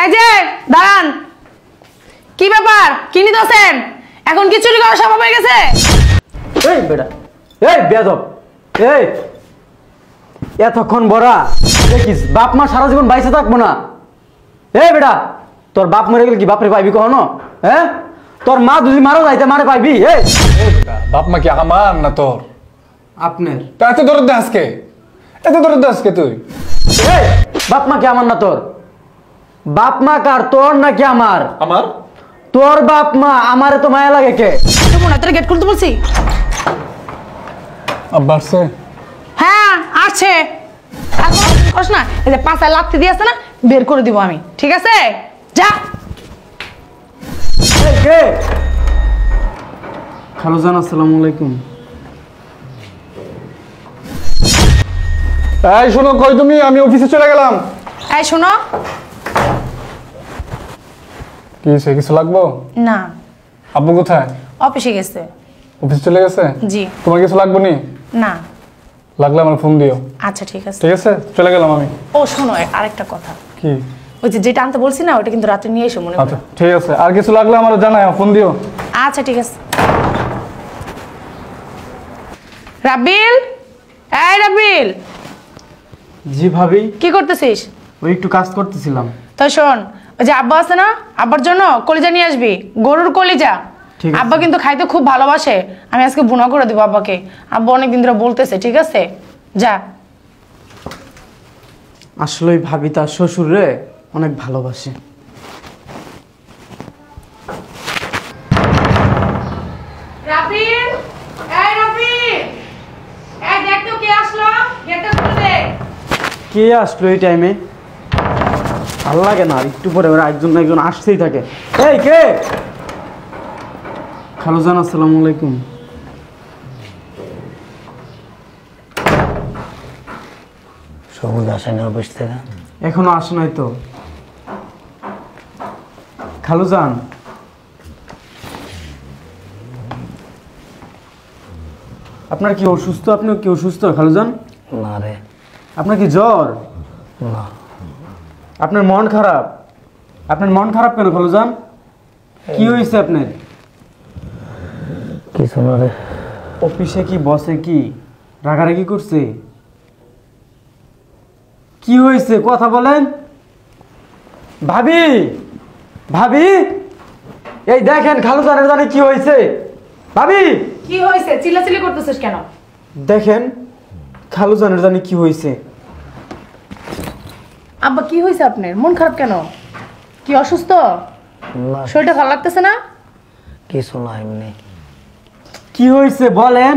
এই যে দাঁড়ান, কি ব্যাপার? কি নিতেছেন? এখন কি চুরি করা স্বভাব হয়ে গেছে? এই বেটা, এই বেয়াদব, এই এতক্ষণ বড়া দেখিস বাপ মা সারা জীবন বাইসে থাকবো না। এই বেটা, তোর বাপ মরে গেলে কি বাপরে পাইবি কখনো? হ্যাঁ, তোর মা যদি মারো যাইতে মারে পাইবি? এই বাপ মা কি আমার না তোর? আপনার তা এত দরদ দে আজকে, এত দরদ দে আজকে তুই? এই বাপ মা কি আমার না তোর? বাপ মা কার, তোর নাকি আমার? আমার। তোর বাপ মা, আমারে তো মায়া লাগে কে? মনে তোর গেট খুলতে বলছি। আব্বা আসছে? হ্যাঁ আছে। এখন কস না, এই যে পাঁচায় লাথি দিয়ে আছে না, বের করে দিব আমি, ঠিক আছে? যা। এই কে? খালুজান আসসালামু আলাইকুম। এই শোনো, কই তুমি? আমি অফিসে চলে গেলাম। এই শোনো। কি হয়েছে, কিছু লাগবো? না। আব্বু কোথায়? অফিসে গেছে। অফিসে চলে গেছে? জি। তোমার কিছু লাগবে নি? না। লাগলে আমার ফোন দিও। আচ্ছা ঠিক আছে। ঠিক আছে, চলে গেলাম আমি। ও শোনো, আরেকটা কথা। কি? ওই যে যেটা আনতে বলছি না, ওটা কিন্তু রাতে নিয়ে এসো মনে করো। আচ্ছা ঠিক আছে, আর কিছু লাগলে আমার জানাই, ফোন দিও। আচ্ছা ঠিক আছে। রাব্বিল, এই রাব্বিল। জি ভাবি। কি করতেছিস? ওই একটু কাজ করতেছিলাম। তো শোন, ওই যে আব্বা আছে না, আব্বার জন্য কলিজা নিয়ে আসবি, গরুর কলিজা। ঠিক আছে। আব্বা কিন্তু খাইতে খুব ভালোবাসে, আমি আজকে বুনা করে দিব আব্বাকে। আব্বা অনেকদিন ধরে বলতেছে, ঠিক আছে? যা। আসলে ভাবি তার শ্বশুরে অনেক ভালোবাসে। রাব্বিল, এই রাব্বিল, এই দেখ তো কে আসলো, গেটটা খুলে দে। কে আসলো এই টাইমে? ভালো লাগে না, একটু পরে ওরা একজন না একজন আসতেই থাকে। এই কে? খালুজান আসসালামু আলাইকুম। সবুজ আসেনি অফিস থেকে? এখনো আসে নাই তো। খালুজান, আপনার কি অসুস্থ? আপনি কি অসুস্থ খালুজান? না রে। আপনার কি জ্বর? না। আপনার মন খারাপ? আপনার মন খারাপ কেন খালুজান? কি হয়েছে আপনার? কিছু না রে। অফিসে কি বসে কি রাগারাগি করছে? কি হয়েছে কথা বলেন। ভাবি, ভাবি, এই দেখেন খালুজানের জানে কি হয়েছে। ভাবি, কি হয়েছে? চিল্লাচিল্লি করতেছিস কেন? দেখেন খালুজানের জানে কি হয়েছে। আব্বা কি হয়েছে আপনার? মন খারাপ কেন? কি অসুস্থ? না শরীরটা ভালো লাগতেছে না? কিছু না, এমনি। কি হয়েছে বলেন।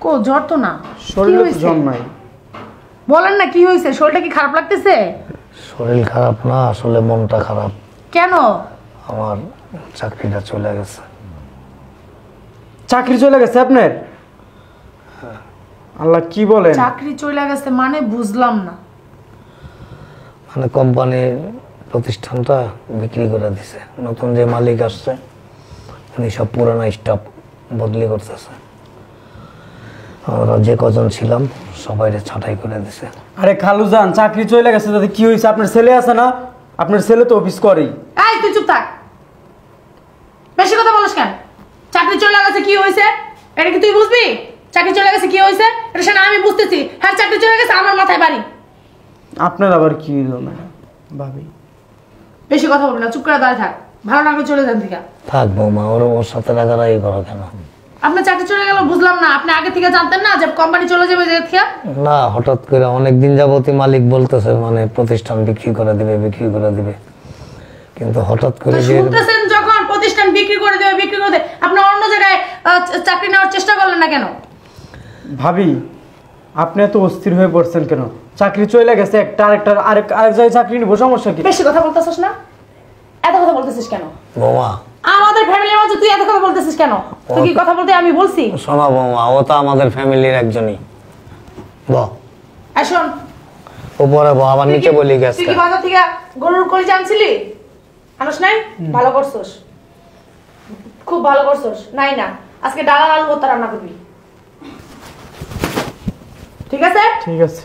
কো জ্বর তো না। কি শরীরে হয়েছে? জ্বর নাই। বলেন না কি হয়েছে? শরীরটা কি খারাপ লাগতেছে? শরীর খারাপ না, আসলে মনটা খারাপ। কেন? আমার চাকরিটা চলে গেছে। চাকরি চলে গেছে আপনার? আল্লাহ, কি বলেন? চাকরি চলে গেছে মানে বুঝলাম না। মানে কোম্পানির প্রতিষ্ঠানটা বিক্রি করে দিছে, নতুন যে মালিক আসছে উনি সব পুরানো স্টাফ বদলি করতেছে। আমরা যে কজন ছিলাম সবাইকে ছাঁটাই করে দিছে। আরে খালুজান, চাকরি চলে গেছে তাতে কি হয়েছে? আপনার ছেলে আছে না? আপনার ছেলে তো অফিস করেই। এই তুই চুপ থাক, বেশি কথা বলিস কেন? চাকরি চলে গেছে কি হয়েছে এটা কি তুই বুঝবি? চাকরি চলে গেছে কি হয়েছে এটা সেটা আমি বুঝতেছি। হ্যাঁ চাকরি চলে গেছে, আমার মাথায় বাড়ি। আপনার আবার কি হলো ম্যাডাম? ভাবি বেশি কথা বলবি না, চুপ করে দাঁড়িয়ে থাক। ভালো লাগবে চলে যান থেকে। থাক বৌমা, ওর সাথে রাগারাগি করো কেন? আপনার চাকরি চলে গেল বুঝলাম না, আপনি আগে থেকে জানতেন না যে কোম্পানি চলে যাবে জায়গা থেকে? না, হঠাৎ করে অনেকদিন যাবতই মালিক বলতেছে মানে প্রতিষ্ঠান বিক্রি করে দিবে, বিক্রি করে দিবে, কিন্তু হঠাৎ করে যে শুনতেছেন যখন প্রতিষ্ঠান বিক্রি করে দেবে, বিক্রি করে দেবে, আপনি অন্য জায়গায় চাকরি নেওয়ার চেষ্টা করলেন না কেন? ভাবি, আপনি এত অস্থির হয়ে পড়ছেন কেন? চাকরি চলে গেছে, একটা আরেক জায়গায় চাকরি নিবো, সমস্যা কি? বেশি কথা বলতেছিস না, এত কথা বলতেছিস কেন? বৌমা, আমাদের ফ্যামিলির মধ্যে তুই এত কথা বলতেছিস কেন? তুই কি কথা বলতে আমি বলছি? শোনো বৌমা, ও তো আমাদের ফ্যামিলির একজনই। বল এই শোন, উপরে বল, আবার নিচে বলি গ্যাস। তুই কি বাজার থেকে গরুর কলিজা আনছিলি? আনস নাই? ভালো করছস, খুব ভালো করছস। নাই না, আজকে ডাল আর আলু ভর্তা রান্না করবি, ঠিক আছে? ঠিক আছে।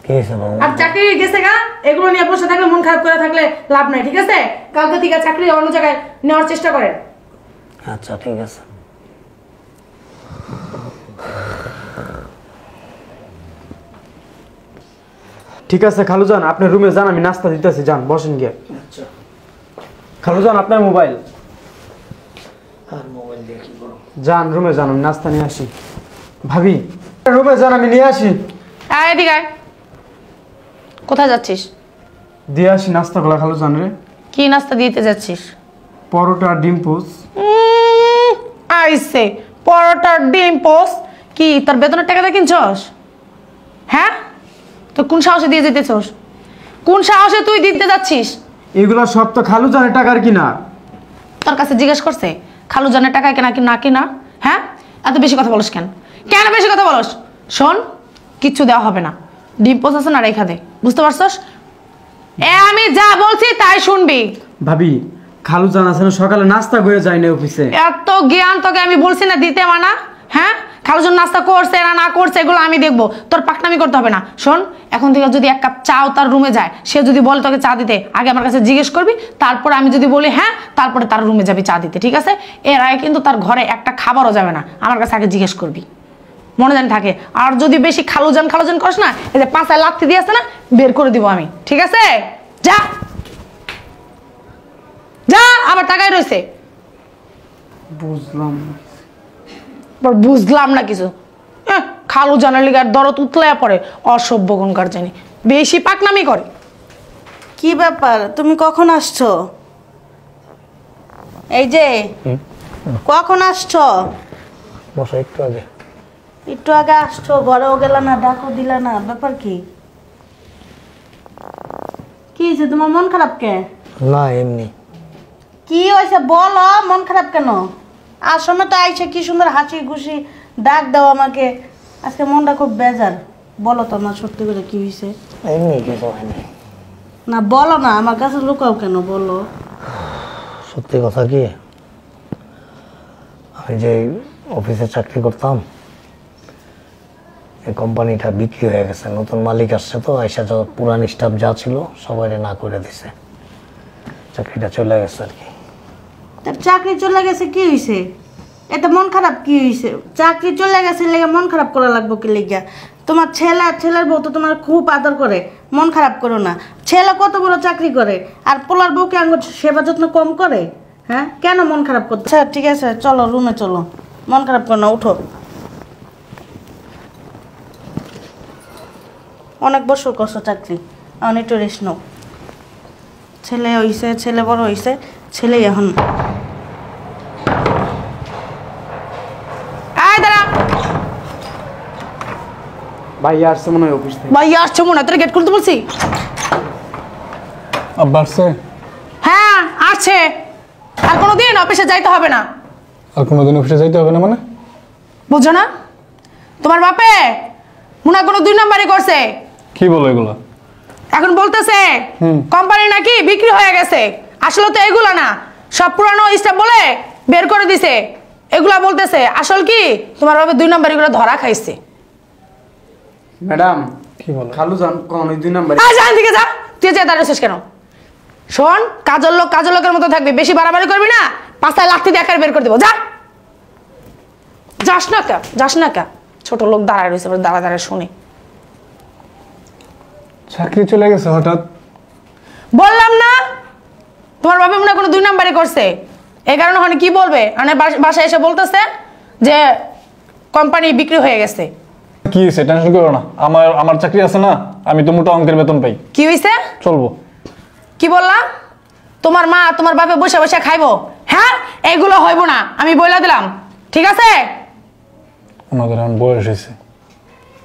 কি হয়েছে বাবা? আর চাকরি গেছে গা, এগুলো নিয়ে বসে থাকলে মন খারাপ করে থাকলে লাভ নাই, ঠিক আছে? কালকে থেকে চাকরি অন্য জায়গায় নেওয়ার চেষ্টা করেন। আচ্ছা ঠিক আছে। ঠিক আছে খালুজান, আপনার রুমে যান, আমি নাস্তা দিতেছি, যান বসেন গিয়ে। খালুজান আপনার মোবাইল। আর মোবাইল দিয়ে কি করব? যান রুমে যান, আমি নাস্তা নিয়ে আসি। ভাবি রুমে যান, আমি নিয়ে আসি। আয় এদিকে আয়। কোথায় যাচ্ছিস? দিয়ে আসি নাস্তাগুলো খালুজান রে। কি নাস্তা দিতে যাচ্ছিস? পরোটা ডিম পোস। আইসে পরোটা ডিম পোস্ট কি তোর বেতনের টাকা দিয়ে কিনছস? হ্যাঁ, তো কোন সাহসে দিয়ে যেতেছস? কোন সাহসে তুই দিতে যাচ্ছিস? এগুলো সব তো খালুজানের টাকার কিনা। তোর কাছে জিজ্ঞেস করছে খালু জানের টাকা কেনা কি না কিনা? হ্যাঁ, এত বেশি কথা বলস কেন? কেন বেশি কথা বলস? শোন, কিচ্ছু দেওয়া হবে না, ডিম পোস্ট আছে না রেখা দে, বুঝতে পারছস? আমি যা বলছি তাই শুনবি। ভাবি খালুজান আছে না, সকালে নাস্তা করে যায় না অফিসে। এত জ্ঞান তোকে আমি বলছি না দিতে মানা? হ্যাঁ, খালুজন নাস্তা করছে না না করছে এগুলো আমি দেখবো, তোর পাকনামি করতে হবে না। শোন, এখন থেকে যদি এক কাপ চাও তার রুমে যায়, সে যদি বলে তোকে চা দিতে, আগে আমার কাছে জিজ্ঞেস করবি, তারপরে আমি যদি বলি হ্যাঁ, তারপরে তার রুমে যাবি চা দিতে, ঠিক আছে? এর আগে কিন্তু তার ঘরে একটা খাবারও যাবে না, আমার কাছে আগে জিজ্ঞেস করবি, মনে জানি থাকে। আর যদি বেশি খালুজান খালুজান করিস না, এই যে পাঁচায় লাথি দিয়ে আসছে না, বের করে দিব আমি, ঠিক আছে? যা যা, আবার টাকায় রয়েছে। বুঝলাম বুঝলাম না কিছু। খালু জানার লিগার দরদ উতলাইয়া পড়ে, অসভ্য কোনকার জানি, বেশি পাকনামি করে। কি ব্যাপার, তুমি কখন আসছো? এই যে কখন আসছো? বসো একটু আগে। একটু আগে আসছো, ঘরেও গেলা না, ডাকও দিলা না, ব্যাপার কি? কি হয়েছে, তোমার মন খারাপ কে? না এমনি। কি হয়েছে বলো, মন খারাপ কেন? আসমে তো আইসে কি সুন্দর হাসি খুশি ডাক দাও আমাকে, আজকে মনটা খুব বেজার। বলো তো আমার সত্যি করে কি হয়েছে? এমনি কিছু হয়নি। না বলো না, আমার কাছে লুকাও কেন, বলো। সত্যি কথা কি, আমি যে অফিসে চাকরি করতাম, এই কোম্পানিটা বিক্রি হয়ে গেছে, নতুন মালিক আসছে, তো আইসা পুরান স্টাফ যা ছিল সবাই না করে দিছে, চাকরিটা চলে গেছে আর কি। তার চাকরি চলে গেছে কি হয়েছে? এটা মন খারাপ কি হয়েছে? চাকরি চলে গেছে লেগে মন খারাপ করা লাগবো কি লেগে? তোমার ছেলের বউ তো তোমার খুব আদর করে, মন খারাপ করো না। ছেলে কত বড় চাকরি করে, আর পোলার বউকে আঙ্গুর সেবা যত্ন কম করে? হ্যাঁ, কেন মন খারাপ করতে? আচ্ছা ঠিক আছে, চলো রুমে চলো, মন খারাপ করো না, উঠো। অনেক বছর করছো চাকরি, এখন একটু রেস্ট নাও। ছেলে হইছে, ছেলে বড় হইছে, ছেলে এখন ভাই আসছে মনে হয় অফিস থেকে। ভাই আসছে মনে হয়, তোর গেট খুলতে বলছি। আব্বা আসছে? হ্যাঁ আসছে, আর কোনোদিন অফিসে যাইতে হবে না। আর কোনোদিন অফিসে যাইতে হবে না মানে? বুঝছো না, তোমার বাপে মনে হয় কোনো 2 নাম্বারই করছে। কি বলো এগুলো? এখন বলতেছে কোম্পানি নাকি বিক্রি হয়ে গেছে, আসলে তো এগুলা না, সব পুরানো স্টাফ বলে বের করে দিছে, এগুলা বলতেছে। আসল কি, তোমার বাপে 2 নাম্বারই করে ধরা খাইছে। ম্যাডাম কি বলো? খালুজান কোন ওই 2 নাম্বার? যা দিকে যা, তুই যা দাঁড়িয়েছিস কেন? শোন, কাজের লোক কাজের লোকের মতো থাকবি, বেশি বাড়াবাড়ি করবি না, পাঁচটায় লাথি দিয়ে বের করে দেবো। যা, যাস না কা, যাস না কা, ছোট লোক দাঁড়ায় রয়েছে, দাঁড়ায় শুনে। চাকরি চলে গেছে হঠাৎ? বললাম না, তোমার বাবা মনে হয় কোনো 2 নাম্বারই করছে, এই কারণে হয় কি বলবে, মানে বাসায় এসে বলতেছে যে কোম্পানি বিক্রি হয়ে গেছে। কি হয়েছে, টেনশন করো না, আমার চাকরি আছে না, আমি তো মোটা অঙ্কের বেতন পাই। কি হয়েছে? চলবো। কি বললাম? তোমার মা তোমার বাপে বসে বসে খাইবো? হ্যাঁ, এগুলো হইব না, আমি বইলা দিলাম, ঠিক আছে? ওনাদের এখন বয়স হয়েছে।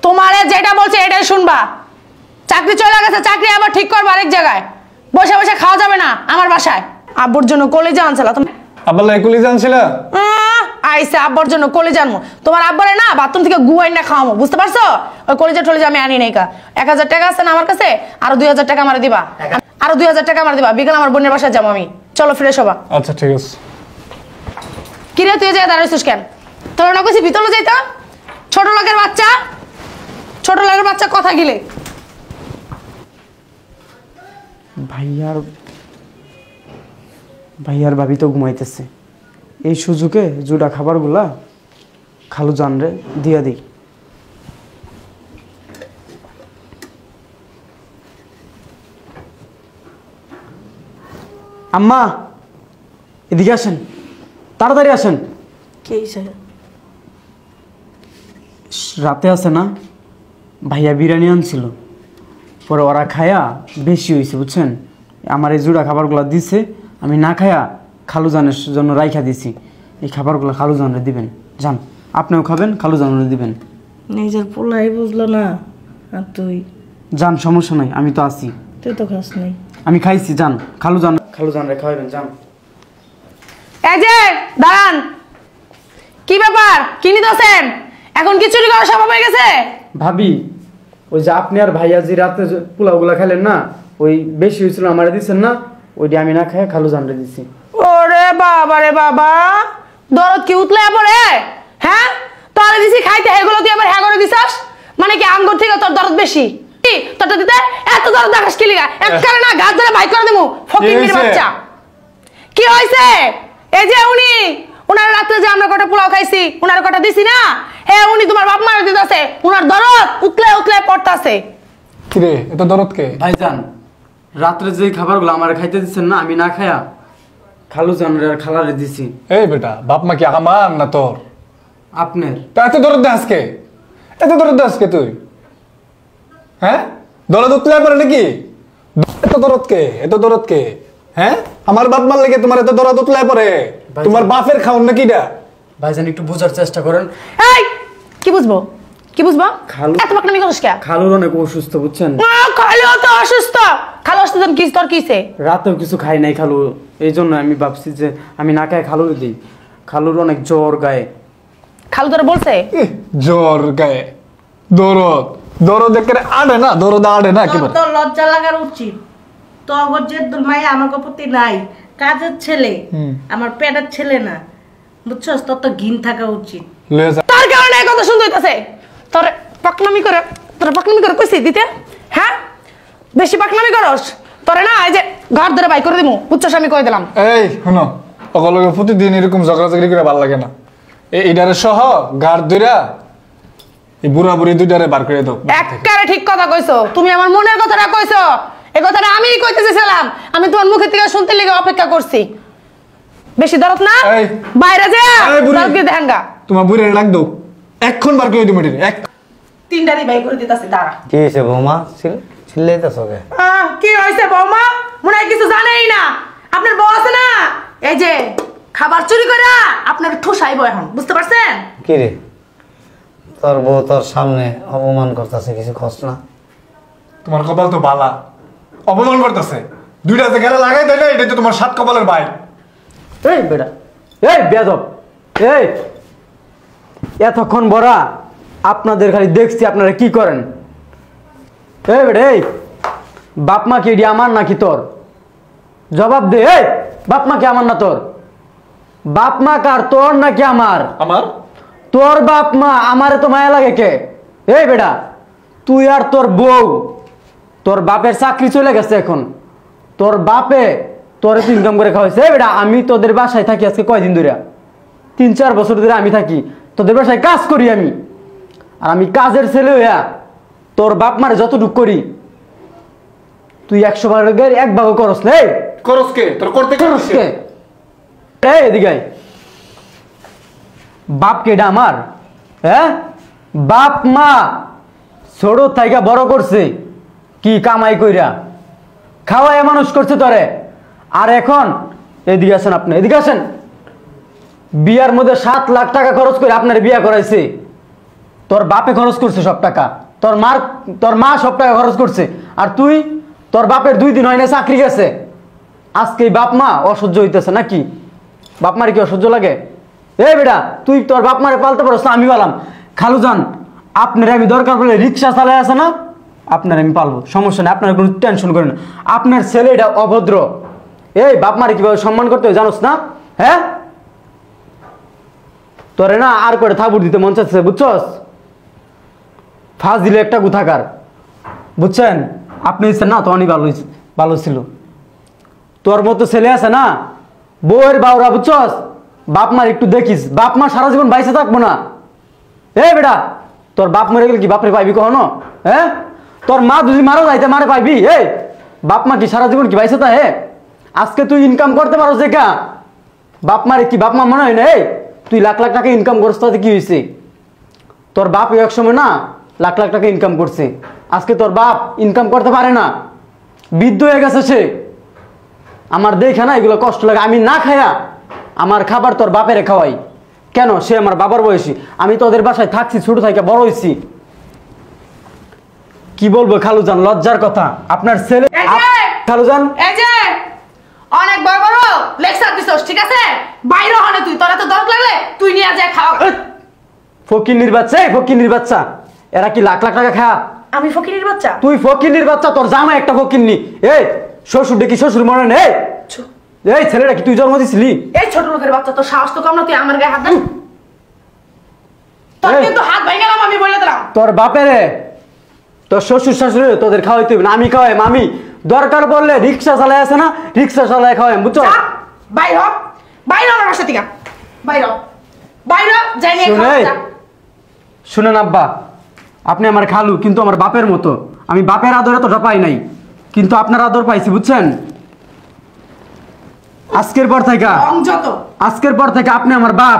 তোমারে যেটা বলছে এটাই শুনবা। চাকরি চলে গেছে, চাকরি আবার ঠিক করবা আরেক জায়গায়, বসে বসে খাওয়া যাবে না আমার বাসায়। আব্বুর জন্য কলেজে আনছিলা তুমি? আব্বা লাইকুলি জানছিল আইসে আব্বার জন্য কলেজ আনবো, তোমার আব্বারে না বাথরুম থেকে গুয়াই না খাওয়াবো, বুঝতে পারছো? ওই কলেজে টলেজে আমি আনি নাই কা। 1000 টাকা আছে না আমার কাছে, আরো 2000 টাকা আমার দিবা, আরো 2000 টাকা আমার দিবা, বিকেল আমার বোনের বাসায় যাবো আমি। চলো ফ্রেশ হবা। আচ্ছা ঠিক আছে। কিরে তুই যে দাঁড়াইছিস কেন? তোর না কইছি ভিতরে যাইতা? ছোট লোকের বাচ্চা, ছোট লোকের বাচ্চা কথা গিলে। ভাইয়ার ভাবি তো ঘুমাইতেছে, এই সুযোগে জুড়া খাবারগুলা খালু জানরে দিয়া দিই। আম্মা এদিকে আসেন, তাড়াতাড়ি আসেন। কি হইছে? রাতে আছে না ভাইয়া বিরিয়ানি আনছিল, পরে ওরা খায়া বেশি হয়েছে বুঝছেন। আমার এই জুড়া খাবারগুলো দিছে, আমি না খায়া খালু জানের জন্য রাইখা দিছি। এই খাবারগুলো খালু জানরে দিবেন, যান আপনিও খাবেন, খালু জানরে দিবেন। নিজের পোলাই বুঝলো না, আর তুই যান, সমস্যা নাই, আমি তো আছি। তুই তো খাস নাই। আমি খাইছি, যান খালু জানরে খাওয়াবেন, যান। এই যে দাঁড়ান, কি ব্যাপার, কি নিতেছেন? এখন কি চুরি করা স্বভাব হয়ে গেছে? ভাবি, ওই যে আপনি আর ভাইয়া যে রাতে পোলাওগুলা খাইলেন না, ওই বেশি হয়েছিল আমারে দিচ্ছেন না, ওইটি আমি না খাই খালু জানরে দিছি। ওরে বাবা রে বাবা, দরদ কি উতলে পড়ে? হ্যাঁ, তোরে দিছি খাইতে, এগুলো তুই আবার হ্যাঁ করে দিছাস? মানে কি আমগর থেকে তোর দরদ বেশি? কি তোরটা দিতে এত দরদ দেখাস কি লিগা? একবারে না গাছ ধরে বাই করে দেবো, ফকির বাচ্চা। কি হইছে? এই যে উনার রাতে যে আমরা কটা পোলাও খাইছি, উনার কটা দিছি না, উনি তোমার বাপ মারা দিতেছে, উনার দরদ উতলে উতলে পড়তাছে। কিরে এত দরদ কে? ভাইজান, রাত্রে যে খাবারগুলো আমার খাইতে দিচ্ছেন না, আমি না খায়া খালু জানরে আর খালারে দিছি। এই বেটা, বাপ মা কি আমার না তোর? আপনার। তা এত দরদ দে আজকে, এত দরদ দে আজকে তুই? হ্যাঁ, দরদ উতলে পারে নাকি? এত দরদ কে, এত দরদ কে? হ্যাঁ, আমার বাপ মার লেগে তোমার এত দরদ উতলে পড়ে? তোমার বাপের খাওন নাকি এটা? ভাইজান একটু বোঝার চেষ্টা করেন। এই কি বুঝবো, কি বুঝবো? খালু এত বাকনামি করিস কে? খালুর অনেক অসুস্থ বুঝছেন। খালু তো অসুস্থ, খালু অসুস্থ কি তোর কিছে? রাতেও কিছু খাই নাই খালু, এই জন্য আমি ভাবছি যে আমি না খাই খালুরে দিই। খালুর অনেক জ্বর গায়ে। খালু তোরা বলছে জ্বর গায়ে, দরদ দরদ একেবারে আড়ে না, দরদ আড়ে না একেবারে। তোর লজ্জা লাগার উচিত। তোর যে মাই আমার প্রতি নাই, কাজের ছেলে, আমার পেটের ছেলে না, বুঝছস? তোর তো ঘিন থাকা উচিত। লয়ে যা। তার কারণে এই কথা শুনতে হইতাছে। তোরা পাকনামি করে কইছি দিতে? হ্যাঁ, বেশি পাকনামি করস তোরে না, এই যে ঘর ধরে বাই করে দিমু, বুঝছস? আমি কই দিলাম। এই শুনো, অকলকে প্রতিদিন এরকম ঝগড়াঝগড়ি করে ভালো লাগে না। এইটারে সহ গাড় ধইরা এই বুড়া বুড়ি দুইটারে বার করে দাও। একবারে ঠিক কথা কইছো, তুমি আমার মনের কথাটা কইছো। এই কথাটা আমিই কইতে চেয়েছিলাম, আমি তোমার মুখে থেকে শুনতে লিগে অপেক্ষা করছি। বেশি দরদ না, এই, বাইরে যা, এই বুড়ি, দরদ দিয়ে দেখাঙ্গা। তোমার বুড়ির ডাক দাও, এখন বার করে দিই মেয়েটারে। এক তিনটারই বাই করে দিতাছি, দাঁড়া। কি হয়েছে বৌমা, চিল্লাইতেছ কে? কি হয়েছে বৌমা? মনে হয় কিছু জানেই না। আপনার বউ আছে না, এই যে খাবার চুরি করে আপনার ঠুসাইবো এখন, বুঝতে পারছেন? কি রে, তোর বউ তোর সামনে অপমান করতেছে, কিছু খস না? তোমার কপাল তো বালা, অপমান করতেছে। দুইটা জায়গায় লাগাই দেয় না, এটা তো তোমার সাত কপালের ভাই। এই বেটা, এই বেয়াদব, এই এতক্ষণ বড়া আপনাদের খালি দেখছি আপনারা কি করেন। এই বেটা, এই বাপ মা কি এডি আমার নাকি তোর? জবাব দে। এই বাপ মা কি আমার না তোর? বাপ মা কার, তোর নাকি আমার? আমার তোর বাপ মা, আমারে তো মায়া লাগে কে? এই বেটা, তুই আর তোর বউ, তোর বাপের চাকরি চলে গেছে এখন, তোর বাপে তোরে তো ইনকাম করে খাওয়াইছে। এই বেটা, আমি তোদের বাসায় থাকি আজকে কয়দিন ধরে, 3-4 বছর ধরে আমি থাকি তোদের বাসায়, কাজ করি আমি। আর আমি কাজের ছেলে হইয়া তোর বাপ মারে যতটুক করি, তুই 100 ভাগের 1 ভাগও করস না। করস কে? তোর করতে করস কে? এই এদিকে আয়। বাপ কে এটা আমার? হ্যাঁ, বাপ মা ছোট থাইকা বড় করছে, কি কামাই কইরা খাওয়ায় মানুষ করছে তোরে। আর এখন এদিকে আসেন, আপনি এদিকে আসেন। বিয়ার মধ্যে 7 লাখ টাকা খরচ করে আপনার বিয়া করাইছে, তোর বাপে খরচ করছে সব টাকা, তোর মা সব টাকা খরচ করছে। আর তুই, তোর বাপের 2 দিন হয় না চাকরি গেছে, আজকে বাপ মা অসহ্য হইতেছে নাকি? বাপ মারে কি অসহ্য লাগে? এই বেটা, তুই তোর বাপ মারে পালতে পারছ না, আমি পালাম। খালু যান, আপনার আমি দরকার পড়লে রিক্সা চালায় আছে না, আপনার আমি পালবো, সমস্যা নেই, আপনার কোনো টেনশন করেন না। আপনার ছেলে এটা অভদ্র, এই বাপ মারে কিভাবে সম্মান করতে হয় জানোস না? হ্যাঁ, তোরে না আর করে থাবুর দিতে মন চাচ্ছে, বুঝছস? ফাঁস দিলে একটা গুথাকার, বুঝছেন? আপনি ইচ্ছেন না তো অনেক ভালো হয়েছে, ভালো ছিল। তোর মতো ছেলে আছে না, বউয়ের বাউরা বুঝছস, বাপ মার একটু দেখিস, বাপ মা সারা জীবন বাইসে থাকবো না। এ বেটা, তোর বাপ মরে গেলে কি বাপরে পাইবি কখনো? হ্যাঁ, তোর মা যদি মারা যাইতে মারে পাইবি? এই বাপ মা কি সারা জীবন কি বাইসে থাকে? আজকে তুই ইনকাম করতে পারো দেখা, বাপ মারে কি বাপ মা মনে হয় না? এই তুই লাখ লাখ টাকা ইনকাম করছিস, তাতে কি হয়েছে? তোর বাপ এক সময় না লাখ লাখ টাকা ইনকাম করছে, আজকে তোর বাপ ইনকাম করতে পারে না, বৃদ্ধ হয়ে গেছে সে। আমার দেখে না এগুলো কষ্ট লাগে, আমি না খায়া আমার খাবার তোর বাপেরে খাওয়াই। কেন? সে আমার বাবার বয়সী, আমি তোদের বাসায় থাকছি, ছোট থেকে বড় হয়েছি। কি বলবো খালুজান, লজ্জার কথা। আপনার ছেলে খালুজান, এই যে অনেক বড় বড় লেকচার দিছস, ঠিক আছে? বাইরে হনে তুই, তোরা তো দরকার লাগলে তুই নিয়ে যা খাওয়া। ফকিন্নির বাচ্চা, এই ফকিন্নির বাচ্চা, এরা কি লাখ লাখ টাকা খায়? আমি ফকিরের বাচ্চা? তুই ফকিন্নির বাচ্চা, তোর জামা একটা ফকিন্নি। এই শ্বশুর ডেকি শ্বশুর মনে নেই? এই ছেলেটা কি তুই জন্ম দিছিলি? এই ছোট লোকের বাচ্চা, তোর সাহস তো কম না, তুই আমার গায়ে হাত দিস। তোর এই। কিন্তু হাত ভেঙে গেলাম, আমি বলে দিলাম। তোর বাপেরে, তোর শ্বশুর শাশুড়ি তোদের খাওয়াইতে হবে না, আমি খাওয়াই। আমি দরকার পড়লে রিক্সা চালাই আছে না, রিক্সা চালাই খাওয়াই, বুঝছো? যা, বাইর হ, বাইর হ আমার বাসা থেকে, বাইর হ, বাইর হ, যাই নিয়ে শুনে, খাওয়া যা। শুনেন আব্বা, আপনি আমার খালু, কিন্তু আমার বাপের মতো। আমি বাপের আদর এতটা পাই নাই, কিন্তু আপনার আদর পাইছি, বুঝছেন? আজকের পর থেকে, যত আজকের পর থেকে আপনি আমার বাপ।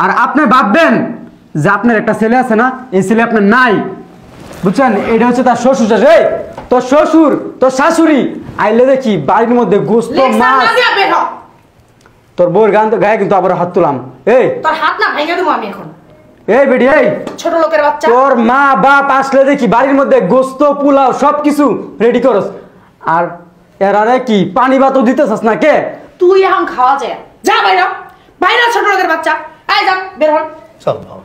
আর আপনি ভাববেন যে আপনার একটা ছেলে আছে না, এই ছেলে আপনার নাই, বুঝছেন? এটা হচ্ছে তার শ্বশুর শাশুড়ি। এই, তোর শ্বশুর তোর শাশুড়ি আইলে দেখি বাড়ির মধ্যে গোস্ত লেকচার মাছ। না দিয়া বের হ। তোর বউর গায়ে কিন্তু আবার হাত তুলাম। এই তোর হাত না ভেঙে দেবো আমি এখন। এই বেডি, এই ছোট লোকের বাচ্চা। তোর মা বাপ আসলে দেখি বাড়ির মধ্যে গোস্ত পোলাও সবকিছু রেডি করস, আর এরারে কি পানি ভাতও দিতেছস না? কে তুই এখন খাওয়া যায়, যা বাইর হ, বাইর হ ছোট লোকের বাচ্চা, আয় যা বের হন। চল বাবা।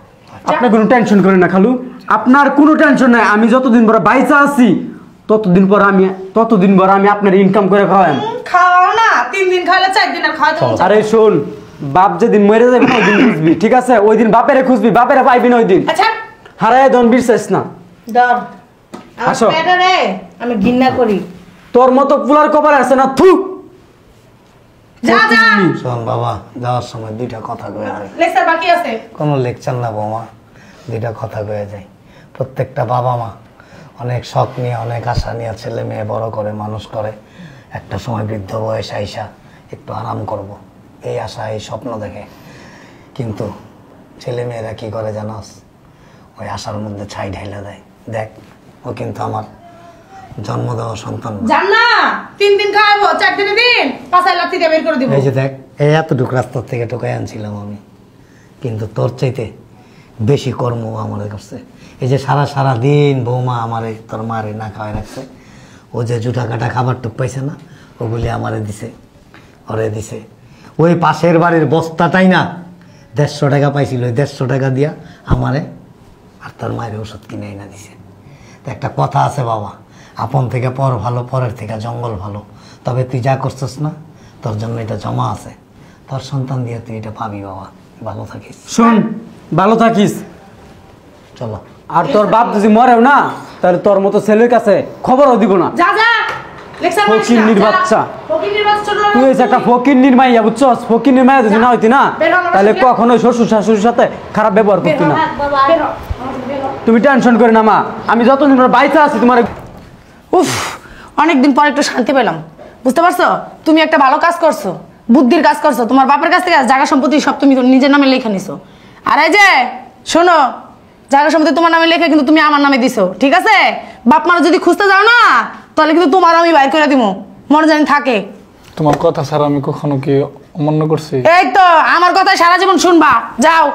আপনি কোনো টেনশন করেন না খালু, আপনার কোনো টেনশন নাই। আমি যতদিন পর বাইচা আছি ততদিন পর আমি আপনার ইনকাম করে খাওয়াই। খাওয়াও না, 3 দিন খাওয়ালে 4 দিন আর খাওয়াতে মন চায়। আরে শোন, বাপ যেদিন মরে যাবে না ওই দিন খুঁজবি, ঠিক আছে? ওই দিন বাপেরে খুঁজবি, বাপেরে পাইবি না ওই দিন। আচ্ছা হারায় দন বিশ্বাস না। ডর আসো। আমার রে আমি ঘৃণা করি। তোর মতো পুলার কপার আছে না, থু। যা যা, শোন বাবা, যাওয়ার সময় দুইটা কথা কয়ে যায়। লেকচার বাকি আছে। কোনো লেকচার না বৌমা, দুইটা কথা কয়ে যায়। প্রত্যেকটা বাবা মা অনেক শখ নিয়ে, অনেক আশা নিয়ে ছেলে মেয়ে বড় করে মানুষ করে। একটা সময় বৃদ্ধ বয়স আইসা একটু আরাম করব, এই আশা এই স্বপ্ন দেখে, কিন্তু ছেলে মেয়েরা কি করে জানাস? ওই আশার মধ্যে ছাই ঢাইলা দেয়। দেখ, ও কিন্তু আমার জন্ম দেওয়া সন্তান না। জান না, 3 দিন খাওয়াবো, 4 দিনের দিন 5 লাখ থেকে বের করে দিব। এই যে দেখ, এই এতটুকু রাস্তার থেকে টোকাই আনছিলাম আমি, কিন্তু তোর চাইতে বেশি কর্ম আমাদের করছে। এই যে সারা দিন বৌমা আমারে তোর মারে না খাওয়াই রাখছে, ও যে জুটা কাটা খাবার টুক পাইছে না, ওগুলি আমারে দিছে, ওরে দিছে। ওই পাশের বাড়ির বস্তাটাই না 150 টাকা পাইছিল, ওই 150 টাকা দিয়া আমারে আর তোর মায়ের ওষুধ কিনে এনে দিছে। তো একটা কথা আছে বাবা, আপন থেকে পর ভালো, পরের থেকে জঙ্গল ভালো। তবে তুই যা করছিস না, তোর জন্য এটা জমা আছে, তোর সন্তান দিয়ে তুই এটা পাবি বাবা। ভালো থাকিস। শোন, ভালো থাকিস। চলো। আর তোর বাপ যদি মরেও না, তাহলে তোর মতো ছেলের কাছে খবরও দিব না। যা যা, লেকচার মারিস না, ফকিন্নির যা। বাচ্চা। ফকিন্নির বাচ্চা, ছোট লোকের তুই হয়েছে একটা ফকিন্নির মাইয়া, বুঝছস? ফকিন্নির মাইয়া যদি না হইতি না, তাহলে কখনোই শ্বশুর শাশুড়ির সাথে খারাপ ব্যবহার করতি না। বের হ, বের হ। তুমি টেনশন করে না মা, আমি যতদিন পর বাইচা আছি তোমার। উফ, অনেকদিন পর একটু শান্তি পেলাম, বুঝতে পারছো? তুমি একটা ভালো কাজ করছো, বুদ্ধির কাজ করছো। তোমার বাপের কাছ থেকে জায়গা সম্পত্তি সব তুমি তো নিজের নামে লেখা নিছো। আর এই যে শোনো, জায়গা সম্পত্তি তোমার নামে লেখা কিন্তু তুমি আমার নামে দিছো, ঠিক আছে? বাপ মারা যদি খুঁজতে যাও না, তাহলে কিন্তু তোমার আমি বাইর করে দিব, মনে জানি থাকে। তোমার কথা ছাড়া আমি কখনো কি অমান্য করছি? এই তো আমার কথাই সারা জীবন শুনবা, যাও।